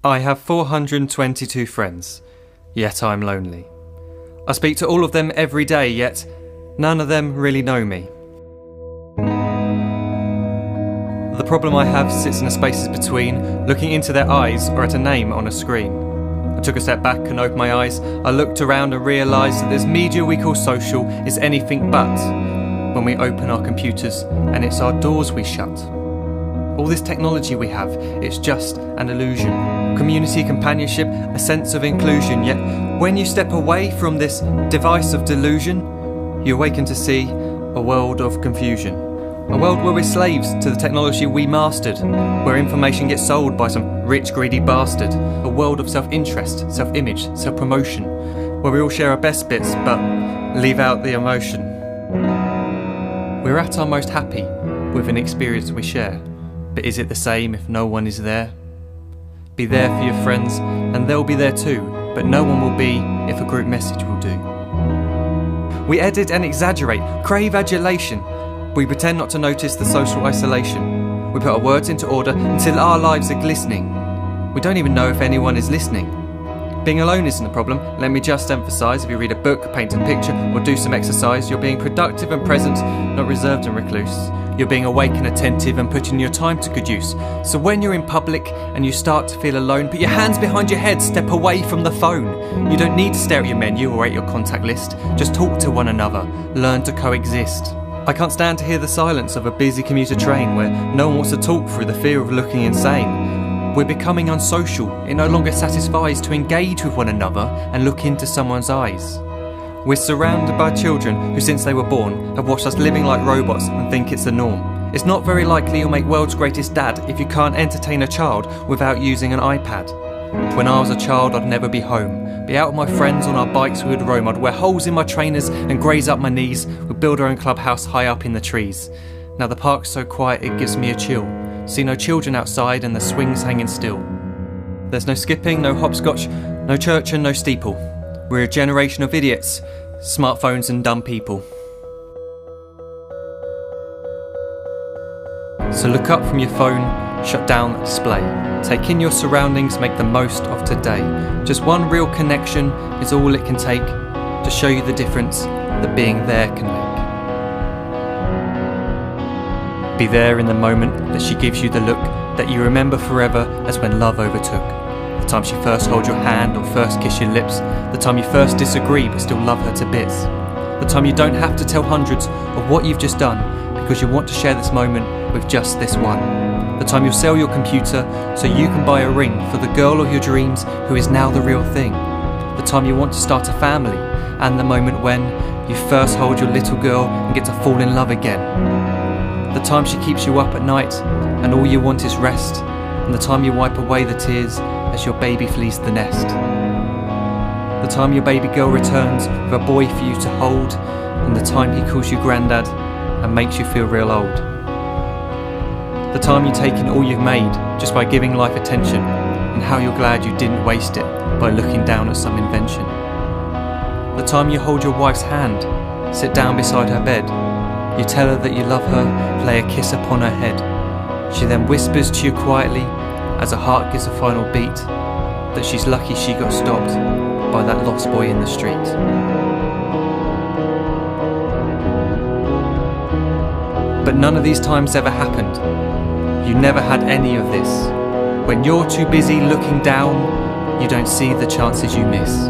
I have 422 friends, yet I'm lonely. I speak to all of them every day, yet none of them really know me. The problem I have sits in the spaces between looking into their eyes or at a name on a screen. I took a step back and opened my eyes. I looked around and realised that this media we call social is anything but when we open our computers and it's our doors we shut. All this technology we have, it's just an illusion. Community, companionship, a sense of inclusion. Yet when you step away from this device of delusion, you awaken to see a world of confusion. A world where we're slaves to the technology we mastered, where information gets sold by some rich, greedy bastard. A world of self-interest, self-image, self-promotion, where we all share our best bits but leave out the emotion. We're at our most happy with an experience we share. But is it the same if no one is there? Be there for your friends and they'll be there too, but no one will be if a group message will do. We edit and exaggerate, crave adulation. We pretend not to notice the social isolation. We put our words into order until our lives are glistening. We don't even know if anyone is listening. Being alone isn't the problem. Let me just emphasise, if you read a book, paint a picture or do some exercise, you're being productive and present, not reserved and recluse. You're being awake and attentive and putting your time to good use. So when you're in public and you start to feel alone, put your hands behind your head, step away from the phone. You don't need to stare at your menu or at your contact list. Just talk to one another, learn to coexist. I can't stand to hear the silence of a busy commuter train where no one wants to talk through the fear of looking insane. We're becoming unsocial. It no longer satisfies to engage with one another and look into someone's eyes. We're surrounded by children who, since they were born, have watched us living like robots and think it's the norm. It's not very likely you'll make world's greatest dad if you can't entertain a child without using an iPad. When I was a child, I'd never be home. Be out with my friends on our bikes we would roam. I'd wear holes in my trainers and graze up my knees. We'd build our own clubhouse high up in the trees. Now the park's so quiet it gives me a chill. See no children outside and the swings hanging still. There's no skipping, no hopscotch, no church and no steeple. We're a generation of idiots, smartphones and dumb people. So look up from your phone, shut down the display. Take in your surroundings, make the most of today. Just one real connection is all it can take to show you the difference that being there can make. Be there in the moment that she gives you the look that you remember forever as when love overtook. The time she first holds your hand or first kiss your lips. The time you first disagree but still love her to bits. The time you don't have to tell hundreds of what you've just done because you want to share this moment with just this one. The time you'll sell your computer so you can buy a ring for the girl of your dreams who is now the real thing. The time you want to start a family, and the moment when you first hold your little girl and get to fall in love again. The time she keeps you up at night and all you want is rest, and the time you wipe away the tears as your baby flees the nest. The time your baby girl returns with a boy for you to hold, and the time he calls you granddad and makes you feel real old. The time you take in all you've made just by giving life attention, and how you're glad you didn't waste it by looking down at some invention. The time you hold your wife's hand, sit down beside her bed, you tell her that you love her, lay a kiss upon her head. She then whispers to you quietly, as her heart gives a final beat, that she's lucky she got stopped by that lost boy in the street. But none of these times ever happened. You never had any of this. When you're too busy looking down, you don't see the chances you miss.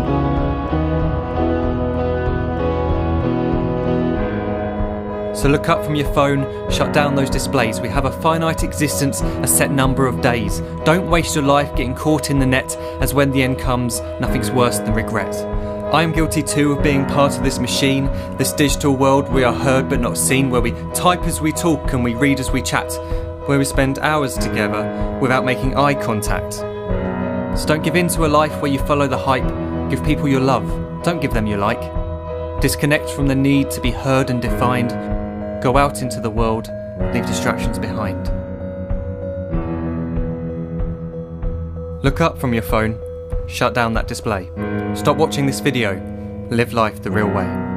So look up from your phone, shut down those displays. We have a finite existence, a set number of days. Don't waste your life getting caught in the net, as when the end comes, nothing's worse than regret. I am guilty too of being part of this machine, this digital world we are heard but not seen, where we type as we talk and we read as we chat, where we spend hours together without making eye contact. So don't give in to a life where you follow the hype. Give people your love, don't give them your like. Disconnect from the need to be heard and defined. Go out into the world, leave distractions behind. Look up from your phone, shut down that display. Stop watching this video, live life the real way.